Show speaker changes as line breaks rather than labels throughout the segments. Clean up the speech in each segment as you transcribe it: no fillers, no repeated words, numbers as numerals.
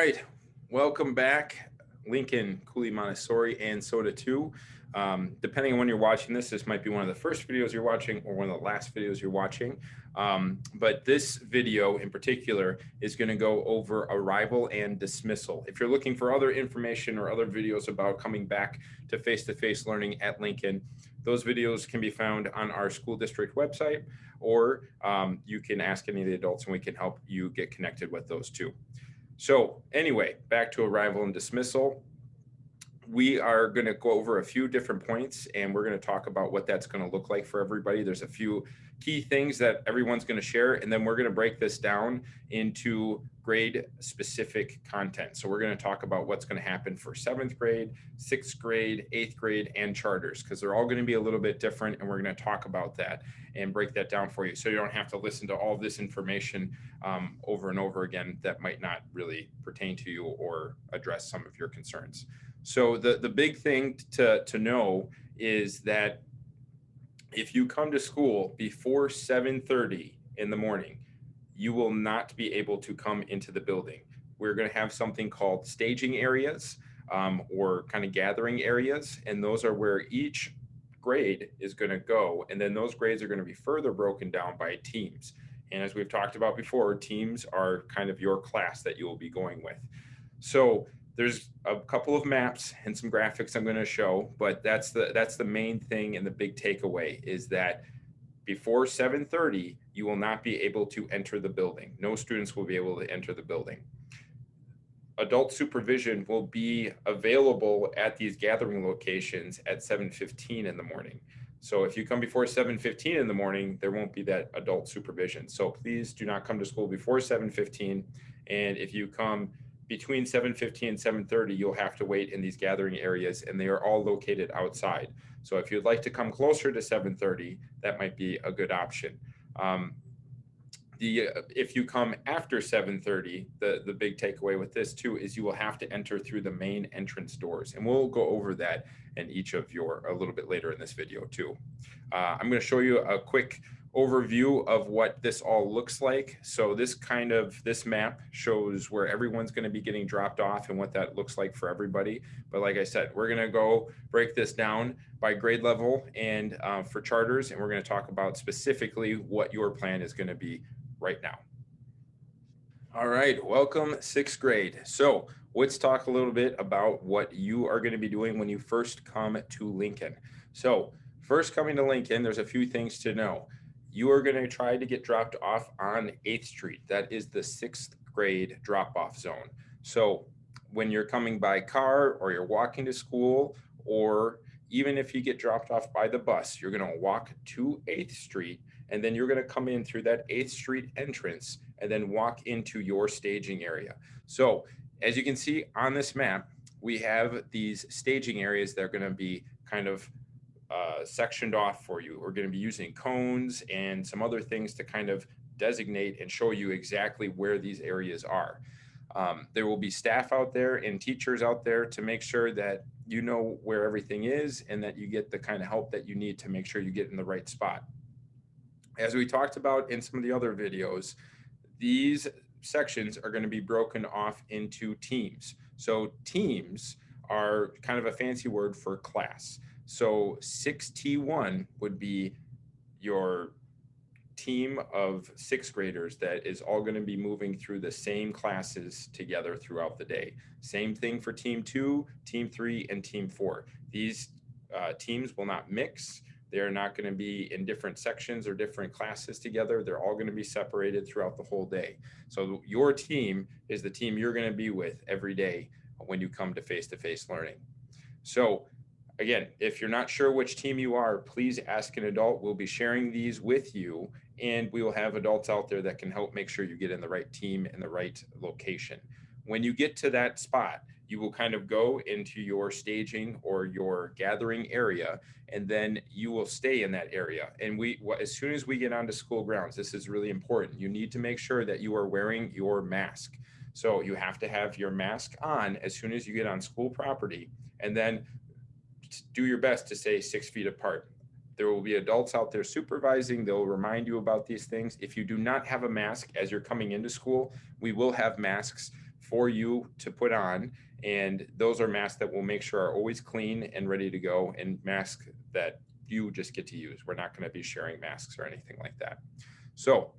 right, welcome back, Lincoln, Cooley Montessori, and Soda 2. Depending on when you're watching this, this might be one of the first videos you're watching or one of the last videos you're watching. But this video in particular is going to go over arrival and dismissal. If you're looking for other information or other videos about coming back to face-to-face learning at Lincoln, those videos can be found on our school district website, or you can ask any of the adults and we can help you get connected with those too. So anyway, back to arrival and dismissal. We are going to go over a few different points and we're going to talk about what that's going to look like for everybody. There's a few key things that everyone's going to share, and then we're going to break this down into grade specific content. So we're going to talk about what's going to happen for 7th grade, 6th grade, 8th grade, and charters, because they're all going to be a little bit different, and we're going to talk about that and break that down for you so you don't have to listen to all this information over and over again that might not really pertain to you or address some of your concerns. So the big thing to know is that if you come to school before 7:30 in the morning, you will not be able to come into the building. We're going to have something called staging areas or kind of gathering areas, and those are where each grade is going to go, and then those grades are going to be further broken down by teams. And as we've talked about before, teams are kind of your class that you will be going with. So there's a couple of maps and some graphics I'm going to show, but that's the main thing, and the big takeaway is that before 7:30, you will not be able to enter the building. No students will be able to enter the building. Adult supervision will be available at these gathering locations at 7:15 in the morning. So if you come before 7:15 in the morning, there won't be that adult supervision. So please do not come to school before 7:15. And if you come between 7:15 and 7:30, you'll have to wait in these gathering areas, and they are all located outside. So if you'd like to come closer to 7:30, that might be a good option. If you come after 7:30, the big takeaway with this too is you will have to enter through the main entrance doors, and we'll go over that in each of your a little bit later in this video too. I'm going to show you a quick overview of what this all looks like. So this map shows where everyone's going to be getting dropped off and what that looks like for everybody. But like I said, we're going to go break this down by grade level and for charters, and we're going to talk about specifically what your plan is going to be right now. All right, welcome 6th grade. So let's talk a little bit about what you are going to be doing when you first come to Lincoln. So first coming to Lincoln, there's a few things to know. You are going to try to get dropped off on 8th Street. That is the 6th grade drop-off zone. So when you're coming by car or you're walking to school, or even if you get dropped off by the bus, you're going to walk to 8th Street, and then you're going to come in through that 8th Street entrance and then walk into your staging area. So as you can see on this map, we have these staging areas that are going to be kind of sectioned off for you. We're going to be using cones and some other things to kind of designate and show you exactly where these areas are. There will be staff out there and teachers out there to make sure that you know where everything is and that you get the kind of help that you need to make sure you get in the right spot. As we talked about in some of the other videos, these sections are going to be broken off into teams. So teams are kind of a fancy word for class. So 6T1 would be your team of 6th graders that is all going to be moving through the same classes together throughout the day. Same thing for Team 2, Team 3, and Team 4. These teams will not mix. They're not going to be in different sections or different classes together. They're all going to be separated throughout the whole day. So your team is the team you're going to be with every day when you come to face-to-face learning. So again, if you're not sure which team you are, please ask an adult. We'll be sharing these with you, and we will have adults out there that can help make sure you get in the right team and the right location. When you get to that spot, you will kind of go into your staging or your gathering area, and then you will stay in that area. And as soon as we get onto school grounds, this is really important. You need to make sure that you are wearing your mask. So you have to have your mask on as soon as you get on school property, and then do your best to stay 6 feet apart. There will be adults out there supervising. They'll remind you about these things. If you do not have a mask as you're coming into school, we will have masks for you to put on. And those are masks that we'll make sure are always clean and ready to go, and masks that you just get to use. We're not going to be sharing masks or anything like that. So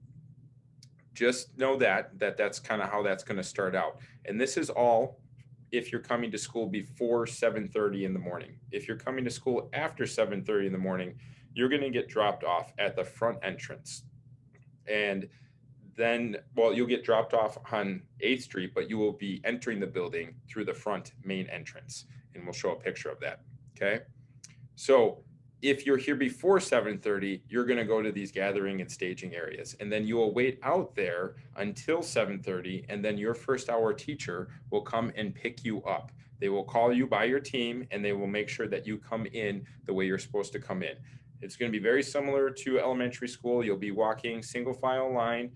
just know that's kind of how that's going to start out. And this is all if you're coming to school before 7:30 in the morning. If you're coming to school after 7:30 in the morning, you're going to get dropped off at the front entrance. And then, well, you'll get dropped off on 8th Street, but you will be entering the building through the front main entrance. And we'll show a picture of that. Okay. So if you're here before 7:30, you're going to go to these gathering and staging areas, and then you will wait out there until 7:30, and then your first hour teacher will come and pick you up. They will call you by your team, and they will make sure that you come in the way you're supposed to come in. It's going to be very similar to elementary school. You'll be walking single file line.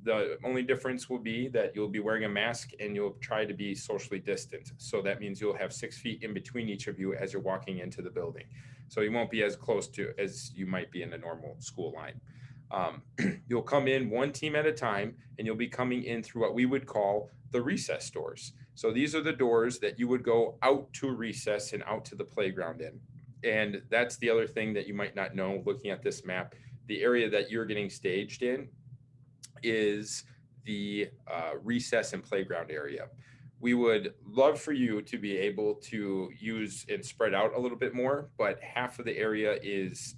The only difference will be that you'll be wearing a mask and you'll try to be socially distant. So that means you'll have 6 feet in between each of you as you're walking into the building. So you won't be as close to as you might be in a normal school line. You'll come in one team at a time, and you'll be coming in through what we would call the recess doors. So these are the doors that you would go out to recess and out to the playground in. And that's the other thing that you might not know looking at this map. The area that you're getting staged in is the recess and playground area. We would love for you to be able to use and spread out a little bit more, but half of the area is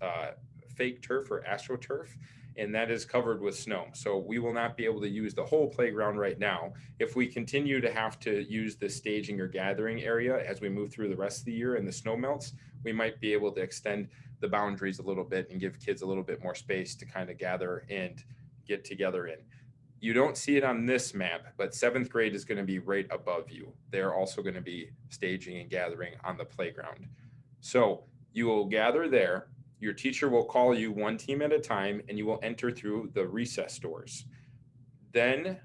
fake turf or astroturf, and that is covered with snow. So we will not be able to use the whole playground right now. If we continue to have to use the staging or gathering area as we move through the rest of the year and the snow melts, we might be able to extend the boundaries a little bit and give kids a little bit more space to kind of gather and get together in. You don't see it on this map, but 7th grade is going to be right above you. They're also going to be staging and gathering on the playground. So you will gather there. Your teacher will call you one team at a time, and you will enter through the recess doors. Then,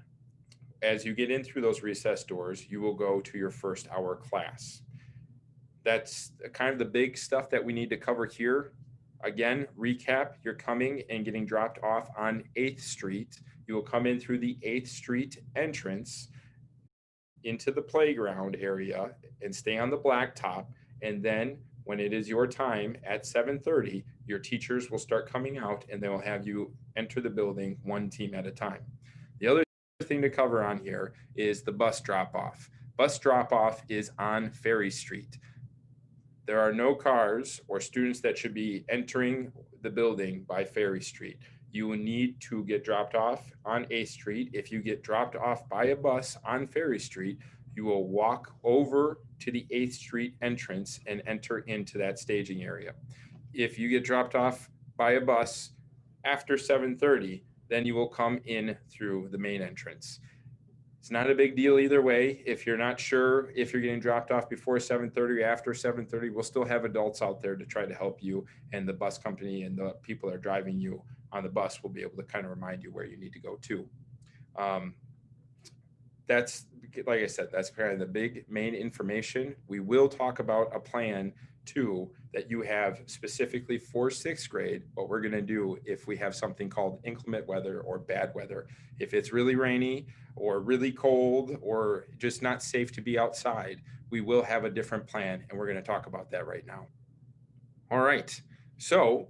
as you get in through those recess doors, you will go to your first hour class. That's kind of the big stuff that we need to cover here. Again, recap, you're coming and getting dropped off on 8th Street. You will come in through the 8th Street entrance into the playground area and stay on the blacktop. And then when it is your time at 7:30, your teachers will start coming out, and they will have you enter the building one team at a time. The other thing to cover on here is the bus drop-off. Bus drop-off is on Ferry Street. There are no cars or students that should be entering the building by Ferry Street. You will need to get dropped off on 8th Street. If you get dropped off by a bus on Ferry Street, you will walk over to the 8th Street entrance and enter into that staging area. If you get dropped off by a bus after 7:30, then you will come in through the main entrance. It's not a big deal either way. If you're not sure if you're getting dropped off before 7:30 or after 7:30, we'll still have adults out there to try to help you, and the bus company and the people that are driving you on the bus will be able to kind of remind you where you need to go to. That's, like I said, that's kind of the big main information. We will talk about a plan too that you have specifically for 6th grade, what we're going to do if we have something called inclement weather or bad weather. If it's really rainy or really cold or just not safe to be outside, we will have a different plan, and we're going to talk about that right now. All right, so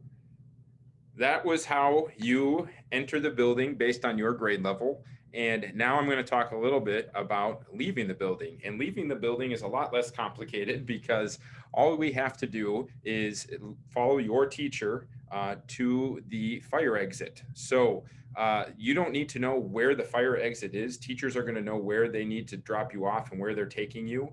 that was how you enter the building based on your grade level. And now I'm going to talk a little bit about leaving the building. And leaving the building is a lot less complicated because all we have to do is follow your teacher to the fire exit. So you don't need to know where the fire exit is. Teachers are going to know where they need to drop you off and where they're taking you.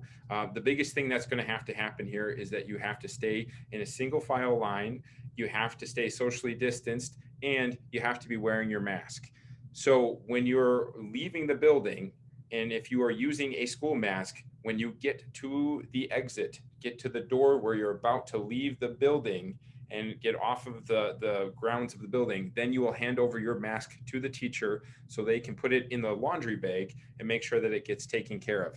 The biggest thing that's going to have to happen here is that you have to stay in a single file line. You have to stay socially distanced, and you have to be wearing your mask. So when you're leaving the building, and if you are using a school mask, when you get to the exit, get to the door where you're about to leave the building and get off of the grounds of the building, then you will hand over your mask to the teacher so they can put it in the laundry bag and make sure that it gets taken care of.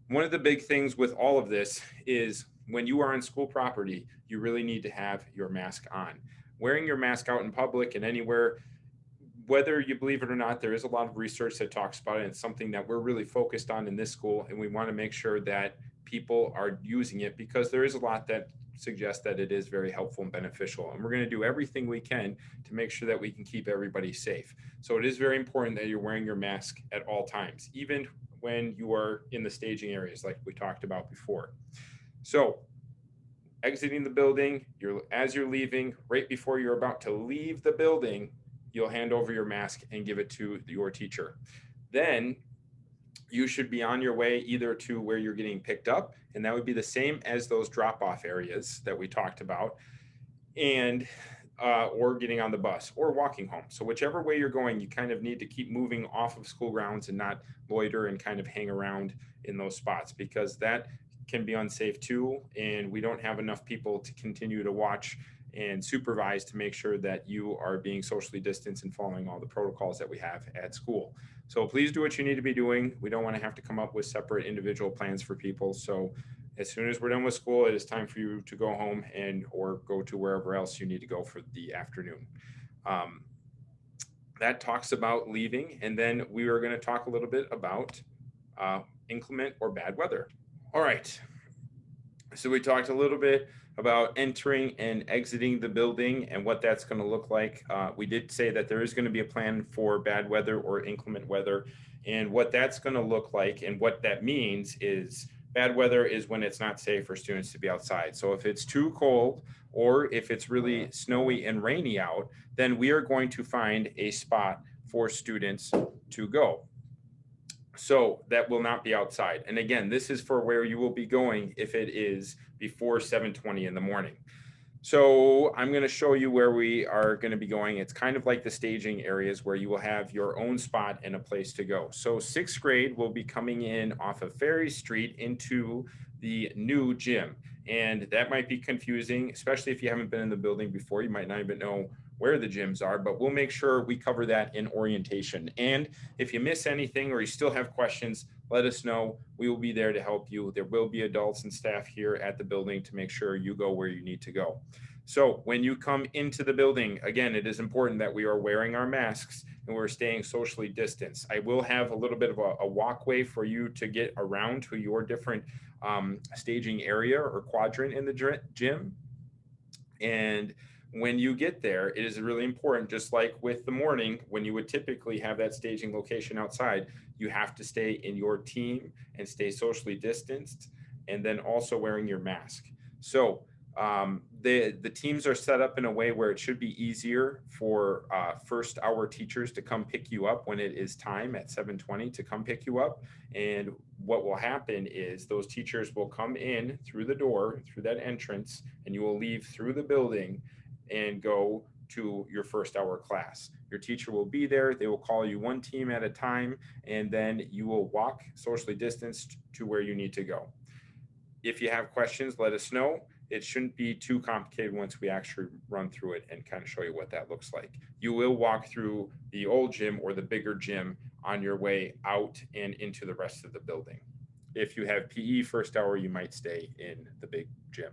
One of the big things with all of this is when you are on school property, you really need to have your mask on. Wearing your mask out in public and anywhere whether you believe it or not, there is a lot of research that talks about it. And it's something that we're really focused on in this school. And we want to make sure that people are using it because there is a lot that suggests that it is very helpful and beneficial. And we're going to do everything we can to make sure that we can keep everybody safe. So it is very important that you're wearing your mask at all times, even when you are in the staging areas like we talked about before. So exiting the building, as you're leaving, right before you're about to leave the building, you'll hand over your mask and give it to your teacher. Then you should be on your way either to where you're getting picked up, and that would be the same as those drop-off areas that we talked about, and or getting on the bus or walking home. So whichever way you're going, you kind of need to keep moving off of school grounds and not loiter and kind of hang around in those spots, because that can be unsafe too. And we don't have enough people to continue to watch and supervise to make sure that you are being socially distanced and following all the protocols that we have at school. So please do what you need to be doing. We don't want to have to come up with separate individual plans for people. So as soon as we're done with school, it is time for you to go home and or go to wherever else you need to go for the afternoon. That talks about leaving. And then we are going to talk a little bit about inclement or bad weather. All right. So we talked a little bit about entering and exiting the building and what that's going to look like. We did say that there is going to be a plan for bad weather or inclement weather, and what that's going to look like and what that means is bad weather is when it's not safe for students to be outside. So if it's too cold or if it's really snowy and rainy out, then we are going to find a spot for students to go. So that will not be outside. And again, this is for where you will be going if it is before 7:20 in the morning. So I'm going to show you where we are going to be going. It's kind of like the staging areas where you will have your own spot and a place to go. So sixth grade will be coming in off of Ferry Street into the new gym. And that might be confusing, especially if you haven't been in the building before. You might not even know where the gyms are, but we'll make sure we cover that in orientation. And if you miss anything or you still have questions, let us know. We will be there to help you. There will be adults and staff here at the building to make sure you go where you need to go. So when you come into the building, again, it is important that we are wearing our masks and we're staying socially distanced. I will have a little bit of a walkway for you to get around to your different staging area or quadrant in the gym. And when you get there, it is really important, just like with the morning, when you would typically have that staging location outside, you have to stay in your team and stay socially distanced, and then also wearing your mask. So the teams are set up in a way where it should be easier for first hour teachers to come pick you up when it is time at 7:20 to come pick you up. And what will happen is those teachers will come in through the door, through that entrance, and you will leave through the building and go to your first hour class. Your teacher will be there. They will call you one team at a time, and then you will walk socially distanced to where you need to go. If you have questions, let us know. It shouldn't be too complicated once we actually run through it and kind of show you what that looks like. You will walk through the old gym or the bigger gym on your way out and into the rest of the building. If you have PE first hour, you might stay in the big gym.